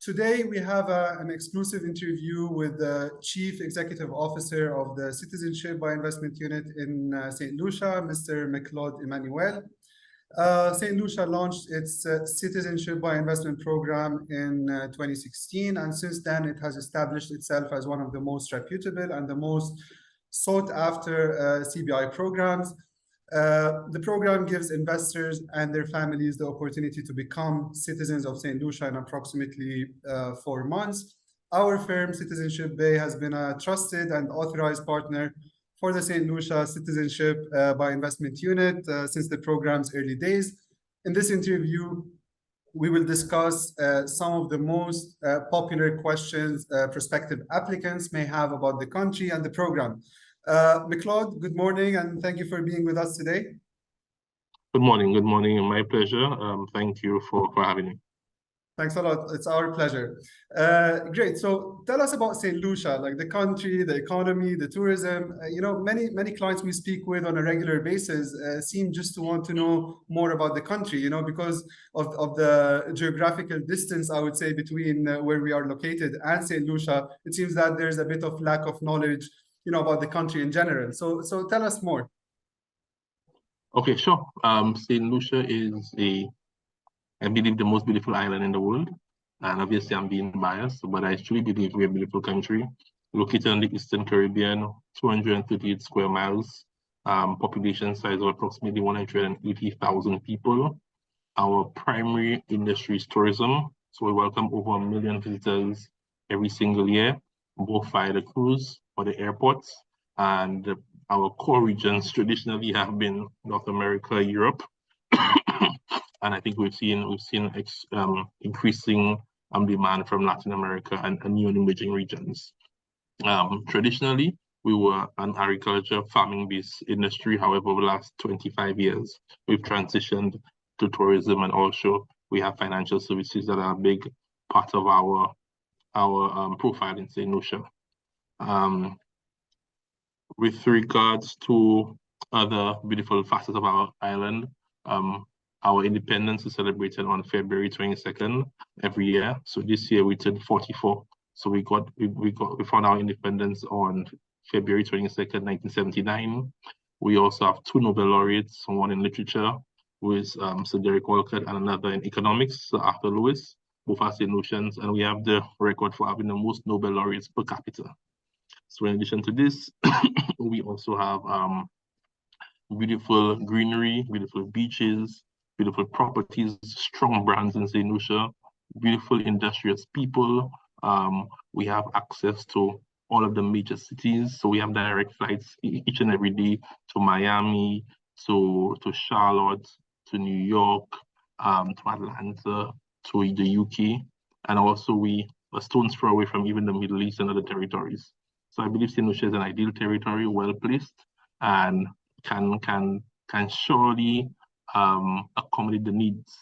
Today, we have an exclusive interview with the Chief Executive Officer of the Citizenship Bay Investment Unit in Saint Lucia, Mr. Mc Claude Emmanuel. Saint Lucia launched its Citizenship Bay Investment Program in 2016, and since then it has established itself as one of the most reputable and the most sought after CBI programs. The program gives investors and their families the opportunity to become citizens of Saint Lucia in approximately 4 months. Our firm, Citizenship Bay, has been a trusted and authorized partner for the Saint Lucia Citizenship Bay Investment Unit since the program's early days. In this interview, we will discuss some of the most popular questions prospective applicants may have about the country and the program. Mc Claude, good morning, and thank you for being with us today. Good morning. Good morning. My pleasure. Thank you for having me. Thanks a lot. It's our pleasure. Great. So tell us about Saint Lucia, like the country, the economy, the tourism. Many clients we speak with on a regular basis seem just to want to know more about the country, because of the geographical distance, I would say, between where we are located and Saint Lucia. It seems that there's a bit of lack of knowledge about the country in general. So tell us more. Okay, sure. Saint Lucia is I believe, the most beautiful island in the world. And obviously I'm being biased, but I truly believe we're a beautiful country. Located in the Eastern Caribbean, 238 square miles, population size of approximately 180,000 people. Our primary industry is tourism. So we welcome over 1 million visitors every single year, both via the cruise or the airports. And our core regions traditionally have been North America, Europe. And I think we've seen increasing demand from Latin America and new and emerging regions. Traditionally, we were an agriculture farming-based industry. However, over the last 25 years, we've transitioned to tourism, and also we have financial services that are a big part of our profile in Saint Lucia. With regards to other beautiful facets of our island, our independence is celebrated on February 22nd every year. So this year we turned 44. So we found our independence on February 22nd, 1979. We also have 2 Nobel laureates, one in literature with Sir Derek Walcott, and another in economics, Sir Arthur Lewis, both are Saint Lucians, and we have the record for having the most Nobel laureates per capita. So in addition to this, we also have beautiful greenery, beautiful beaches, beautiful properties, strong brands in Saint Lucia, beautiful industrious people. We have access to all of the major cities. So we have direct flights each and every day to Miami, to Charlotte, to New York, to Atlanta, to the UK. And also we are stone's throw away from even the Middle East and other territories. So I believe Saint Lucia is an ideal territory, well placed, and can surely accommodate the needs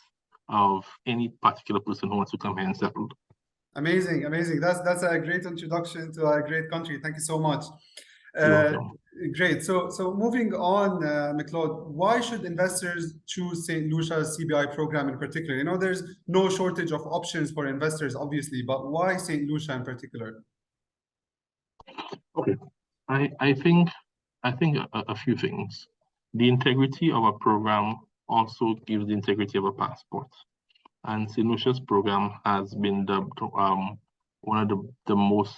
of any particular person who wants to come here and settle. Amazing. That's a great introduction to a great country. Thank you so much. Great. So moving on, Mc Claude, why should investors choose Saint Lucia's CBI program in particular? There's no shortage of options for investors, obviously, but why Saint Lucia in particular? Okay, I think a few things. The integrity of a program also gives the integrity of a passport. And Saint Lucia's program has been dubbed one of the most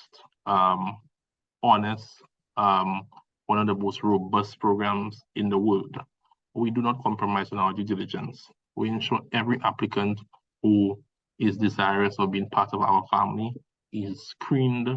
honest, one of the most robust programs in the world. We do not compromise on our due diligence. We ensure every applicant who is desirous of being part of our family is screened,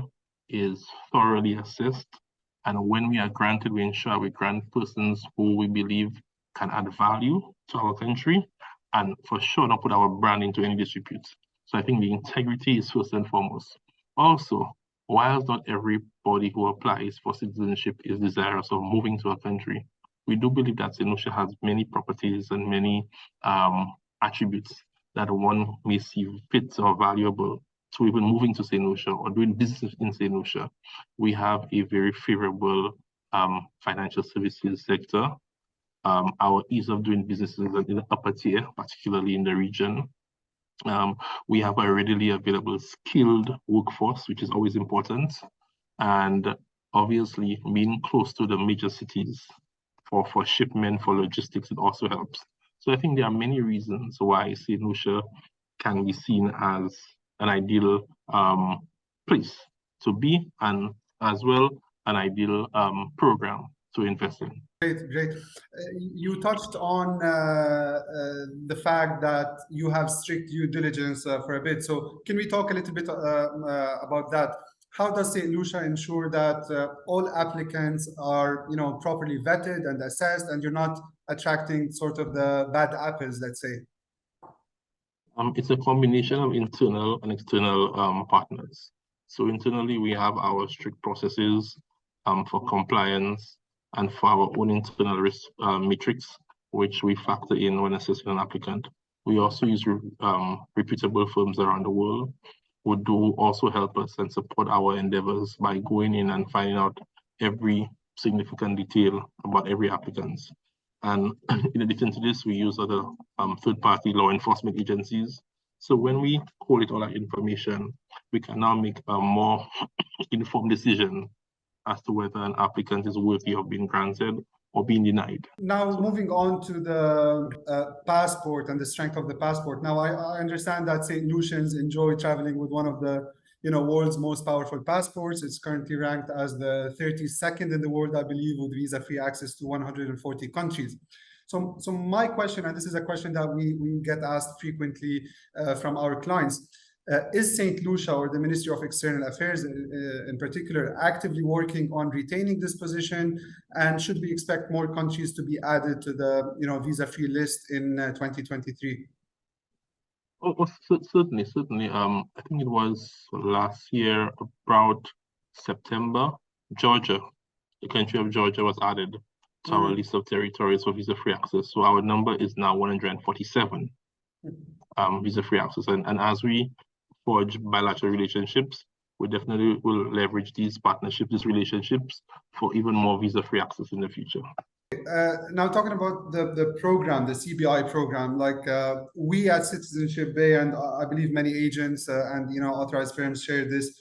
is thoroughly assessed, and when we are granted, we ensure we grant persons who we believe can add value to our country, and for sure not put our brand into any disrepute. So I think the integrity is first and foremost. Also, whilst not everybody who applies for citizenship is desirous of moving to a country, we do believe that Saint Lucia has many properties and many attributes that one may see fit or valuable to even moving to Saint Lucia or doing business in Saint Lucia. We have a very favorable financial services sector. Our ease of doing business is in the upper tier, particularly in the region. We have a readily available skilled workforce, which is always important. And obviously being close to the major cities for shipment, for logistics, it also helps. So I think there are many reasons why Saint Lucia can be seen as an ideal place to be, and as well an ideal program to invest in. Great. You touched on the fact that you have strict due diligence for a bit. So can we talk a little bit about that? How does Saint Lucia ensure that all applicants are, properly vetted and assessed, and you're not attracting sort of the bad apples, let's say? It's a combination of internal and external partners. So internally, we have our strict processes for compliance and for our own internal risk matrix, which we factor in when assessing an applicant. We also use reputable firms around the world who do also help us and support our endeavors by going in and finding out every significant detail about every applicant. And in addition to this, we use other third-party law enforcement agencies. So when we collate all that information, we can now make a more informed decision as to whether an applicant is worthy of being granted or being denied. Now, moving on to the passport and the strength of the passport. Now, I understand that St. Lucians enjoy traveling with one of the world's most powerful passports. It's currently ranked as the 32nd in the world, I believe, with visa-free access to 140 countries. So my question, and this is a question that we get asked frequently from our clients, is St. Lucia or the Ministry of External Affairs in particular actively working on retaining this position? And should we expect more countries to be added to the visa-free list in 2023? Oh, certainly. I think it was last year, about September, Georgia, the country of Georgia was added to our list of territories for visa-free access. So our number is now 147 visa-free access. And as we forge bilateral relationships, we definitely will leverage these partnerships, these relationships for even more visa-free access in the future. Now talking about the program, the CBI program, like we at Citizenship Bay, and I believe many agents and authorized firms share this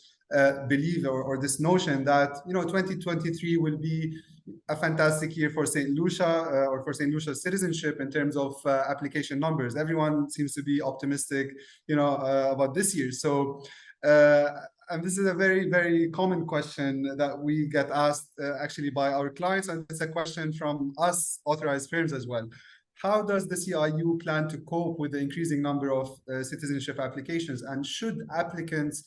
belief or this notion that 2023 will be a fantastic year for St. Lucia or for St. Lucia's citizenship in terms of application numbers. Everyone seems to be optimistic, about this year. So. And this is a very, very common question that we get asked actually by our clients, and it's a question from us authorized firms as well. How does the CIU plan to cope with the increasing number of citizenship applications? And should applicants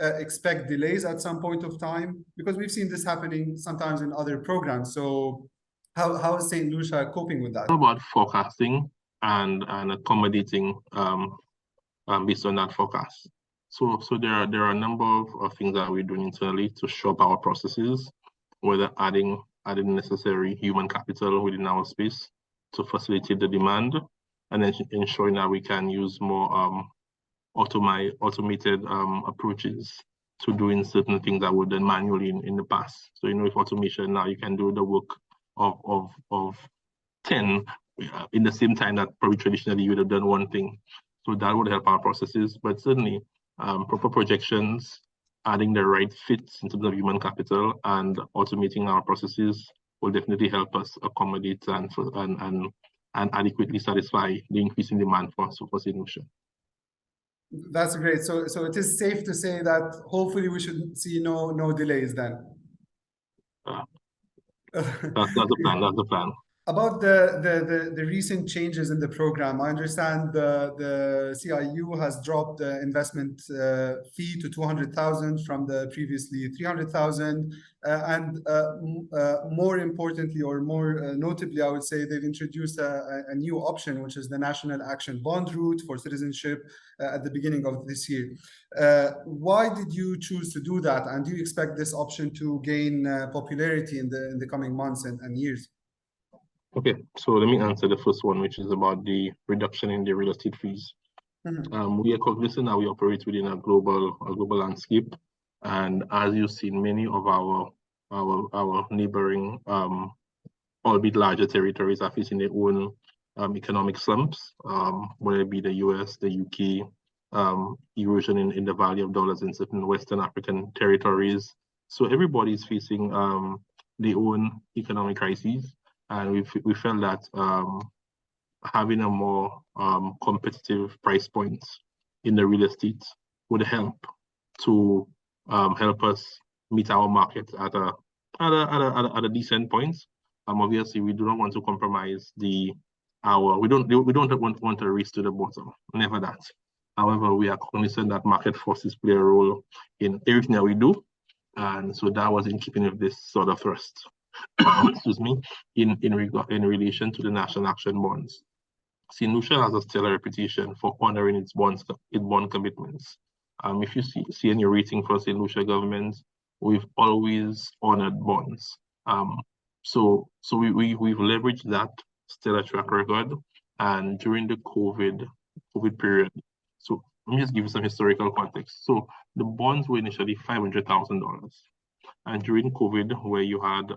expect delays at some point of time? Because we've seen this happening sometimes in other programs. So how is St. Lucia coping with that? How about forecasting and accommodating based on that forecast? So there are a number of things that we're doing internally to shore up our processes, whether adding necessary human capital within our space to facilitate the demand, and then ensuring that we can use more automated approaches to doing certain things that were done manually in the past. So with automation now you can do the work of 10 in the same time that probably traditionally you would have done one thing. So that would help our processes, but certainly proper projections, adding the right fits in terms of human capital, and automating our processes will definitely help us accommodate and adequately satisfy the increasing demand for St. Lucia. That's great. So it is safe to say that hopefully we should see no delays then. That's the plan. That's the plan. About the recent changes in the program, I understand the CIU has dropped the investment fee to 200,000 from the previously 300,000, and more importantly, or more notably, I would say they've introduced a new option, which is the National Action Bond route for citizenship at the beginning of this year. Why did you choose to do that, and do you expect this option to gain popularity in the coming months and years? Okay, so let me answer the first one, which is about the reduction in the real estate fees. We are cognizant that we operate within a global landscape, and as you've seen, many of our neighboring, albeit larger territories, are facing their own economic slumps, whether it be the US, the UK, erosion in the value of dollars in certain Western African territories. So everybody is facing their own economic crises, and we felt that having a more competitive price points in the real estate would help to help us meet our market at a decent point. Obviously, we do not want to compromise we don't want a race to the bottom. Never that. However, we are cognizant that market forces play a role in everything that we do, and so that was in keeping with this sort of thrust. Excuse me. In relation to the national action bonds, Saint Lucia has a stellar reputation for honoring its bond commitments. If you see any rating for Saint Lucia government, we've always honored bonds. So we've leveraged that stellar track record, and during the COVID period. So let me just give you some historical context. So the bonds were initially $500,000, and during COVID, where you had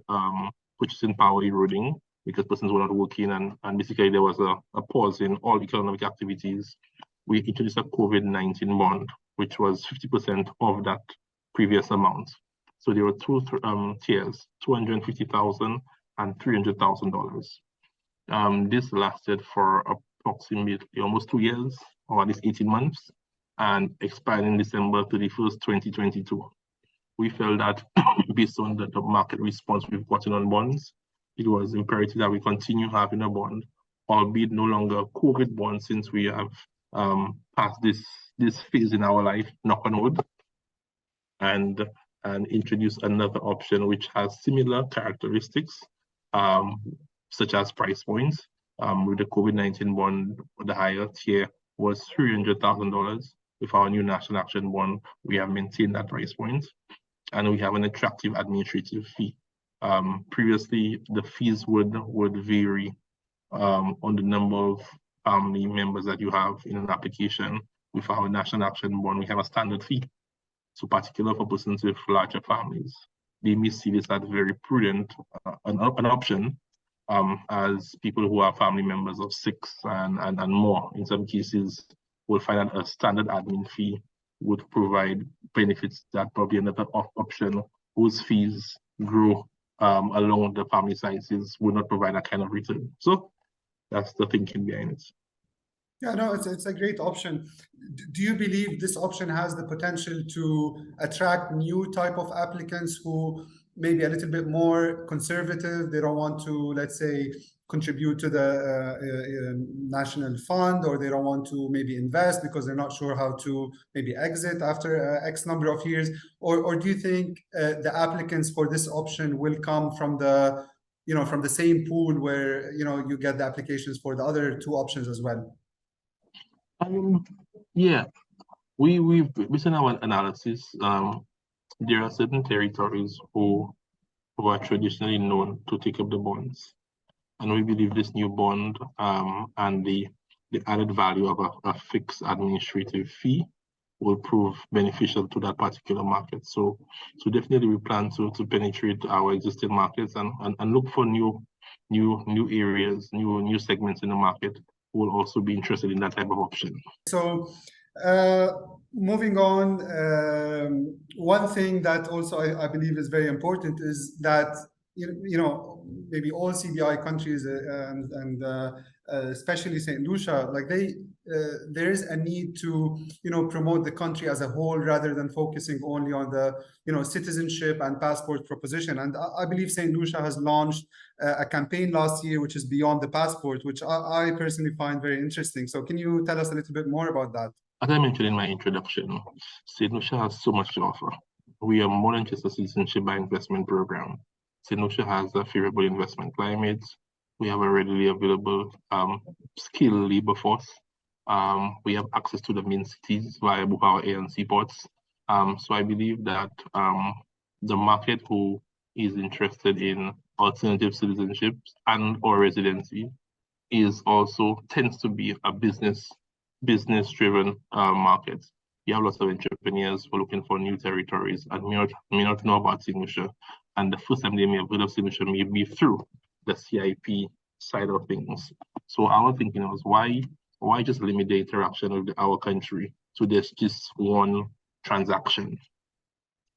purchasing power eroding because persons were not working, and basically there was a pause in all economic activities, we introduced a COVID-19 bond, which was 50% of that previous amount. So there were two tiers, $250,000 and $300,000. This lasted for approximately almost 2 years, or at least 18 months, and expired in December 31st, 2022. We felt that based on the market response we've gotten on bonds, it was imperative that we continue having a bond, albeit no longer a COVID bond, since we have passed this phase in our life, knock on wood, and introduce another option which has similar characteristics, such as price points. With the COVID-19 bond, the higher tier was $300,000. With our new national action bond, we have maintained that price point, and we have an attractive administrative fee. Previously, the fees would vary on the number of family members that you have in an application. With our national action bond, we have a standard fee. So particular for persons with larger families, they may see this as very prudent, an option, as people who are family members of 6 and more, in some cases, will find that a standard admin fee would provide benefits that probably another option whose fees grow along the family sizes would not provide that kind of return. So that's the thinking behind it. Yeah, no, it's a great option. Do you believe this option has the potential to attract new type of applicants who may be a little bit more conservative? They don't want to, let's say, contribute to the national fund, or they don't want to maybe invest because they're not sure how to maybe exit after X number of years? Or do you think the applicants for this option will come from the, from the same pool where, you get the applications for the other 2 options as well? Yeah, we've based on our analysis, there are certain territories who are traditionally known to take up the bonds, and we believe this new bond and the added value of a fixed administrative fee will prove beneficial to that particular market. So definitely we plan to penetrate our existing markets and look for new areas, new segments in the market who will also be interested in that type of option. So moving on, one thing that also I believe is very important is that maybe all CBI countries and especially Saint Lucia, like there is a need to promote the country as a whole rather than focusing only on the citizenship and passport proposition. And I believe Saint Lucia has launched a campaign last year which is beyond the passport, which I personally find very interesting. So can you tell us a little bit more about that? As I mentioned in my introduction, Saint Lucia has so much to offer. We are more than just a citizenship by investment program. Saint Lucia has a favorable investment climate. We have a readily available skilled labor force. We have access to the main cities via both our air and seaports. So I believe that the market who is interested in alternative citizenship and or residency tends to be a business-driven market. You have lots of entrepreneurs who are looking for new territories and may not know about Saint Lucia. And the first time they may have heard of Saint Lucia may be through the CIP side of things. So our thinking was, why just limit the interaction with our country to just one transaction.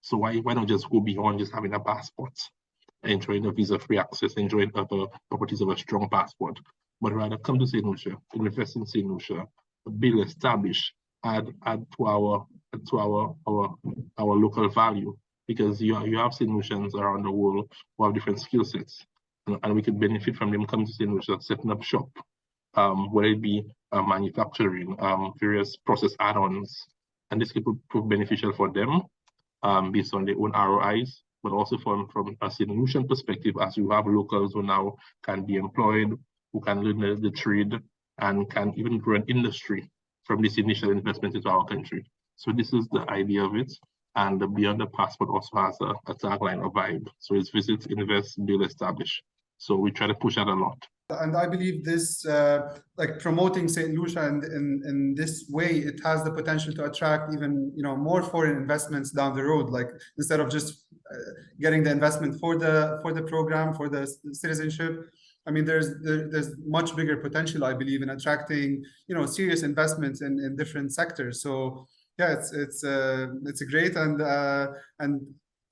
So why not just go beyond just having a passport, enjoying a visa-free access, enjoying other properties of a strong passport, but rather come to Saint Lucia, invest in Saint Lucia, build, establish, add to our local value, because you have Saint Lucians around the world who have different skill sets, and we could benefit from them coming to Saint Lucia, setting up shop, whether it be manufacturing, various process add-ons, and this could prove beneficial for them based on their own ROIs, but also from a Saint Lucian perspective, as you have locals who now can be employed, who can learn the trade, and can even grow an industry from this initial investment into our country. So this is the idea of it. And the Beyond the Passport also has a tagline or vibe. So it's visit, invest, build, establish. So we try to push that a lot. And I believe this, like promoting Saint Lucia in this way, it has the potential to attract even more foreign investments down the road. Like instead of just getting the investment for the program, for the citizenship, I mean, there's much bigger potential, I believe, in attracting serious investments in different sectors. So yeah, it's great, and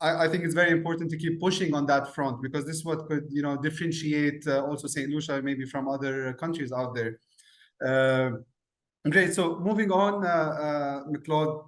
I think it's very important to keep pushing on that front, because this is what could differentiate also Saint Lucia maybe from other countries out there. Great. So moving on, Mc Claude,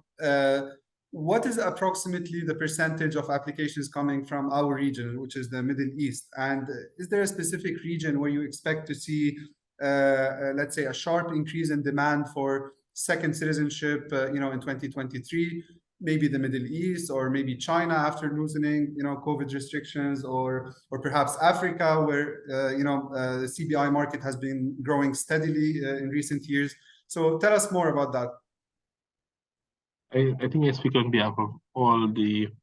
what is approximately the percentage of applications coming from our region, which is the Middle East? And is there a specific region where you expect to see, let's say, a sharp increase in demand for second citizenship, in 2023? Maybe the Middle East, or maybe China after loosening, COVID restrictions, or perhaps Africa, where the CBI market has been growing steadily in recent years. So tell us more about that. I think I speak on behalf of all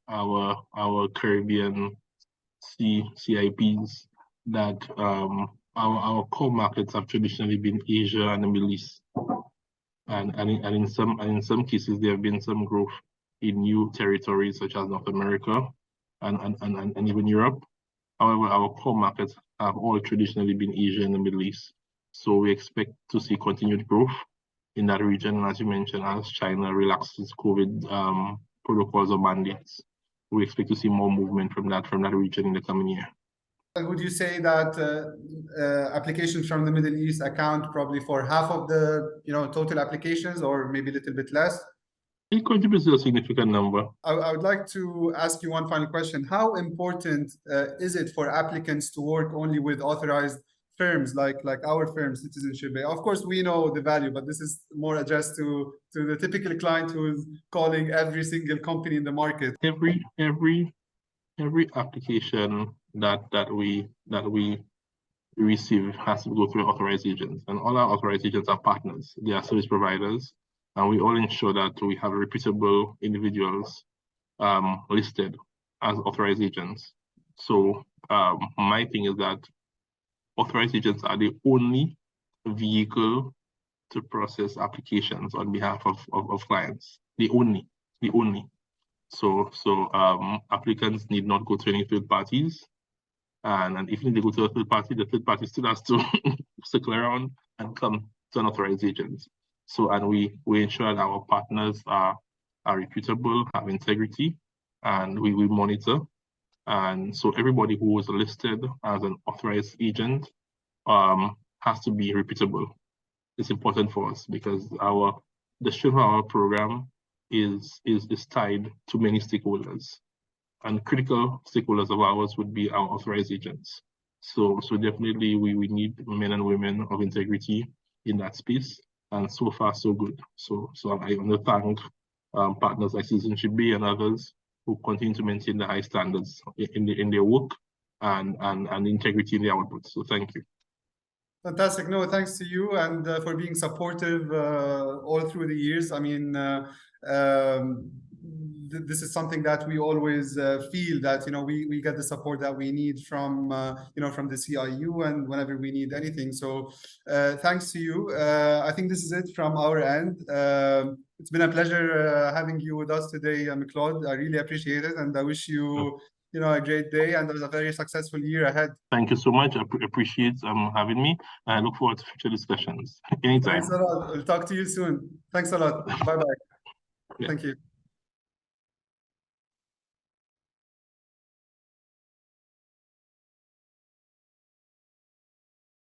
our Caribbean CIPs that our core markets have traditionally been Asia and the Middle East, and in some cases there have been some growth in new territories such as North America and even Europe. However, our core markets have all traditionally been Asia and the Middle East. So we expect to see continued growth in that region. And as you mentioned, as China relaxes COVID protocols or mandates, we expect to see more movement from that region in the coming year. And would you say that applications from the Middle East account probably for half of the total applications, or maybe a little bit less? It contributes to a significant number. I would like to ask you one final question. How important is it for applicants to work only with authorized firms like our firm, Citizenship Bay? Of course, we know the value, but this is more addressed to the typical client who is calling every single company in the market. Every application that we receive has to go through authorized agents, and all our authorized agents are partners. They are service providers. And we all ensure that we have reputable individuals listed as authorized agents. So my thing is that authorized agents are the only vehicle to process applications on behalf of clients. The only. So applicants need not go to any third parties. And if they go to a third party, the third party still has to circle around and come to an authorized agent. So, and we ensure that our partners are reputable, have integrity, and we monitor. And so everybody who is listed as an authorized agent has to be reputable. It's important for us because the strength of our program is tied to many stakeholders. And critical stakeholders of ours would be our authorized agents. So definitely we need men and women of integrity in that space. And so far, so good. So I want to thank partners like Citizenship Bay and others who continue to maintain the high standards in their work and integrity in their output. So thank you. Fantastic. No, thanks to you and for being supportive all through the years. I mean, this is something that we always feel that we get the support that we need from from the CIU and whenever we need anything. So thanks to you. I think this is it from our end. It's been a pleasure having you with us today, Mc Claude. I really appreciate it, and I wish you a great day and a very successful year ahead. Thank you so much. I appreciate having me. I look forward to future discussions anytime. Thanks a lot. We'll talk to you soon. Thanks a lot. Bye bye. Yeah. Thank you.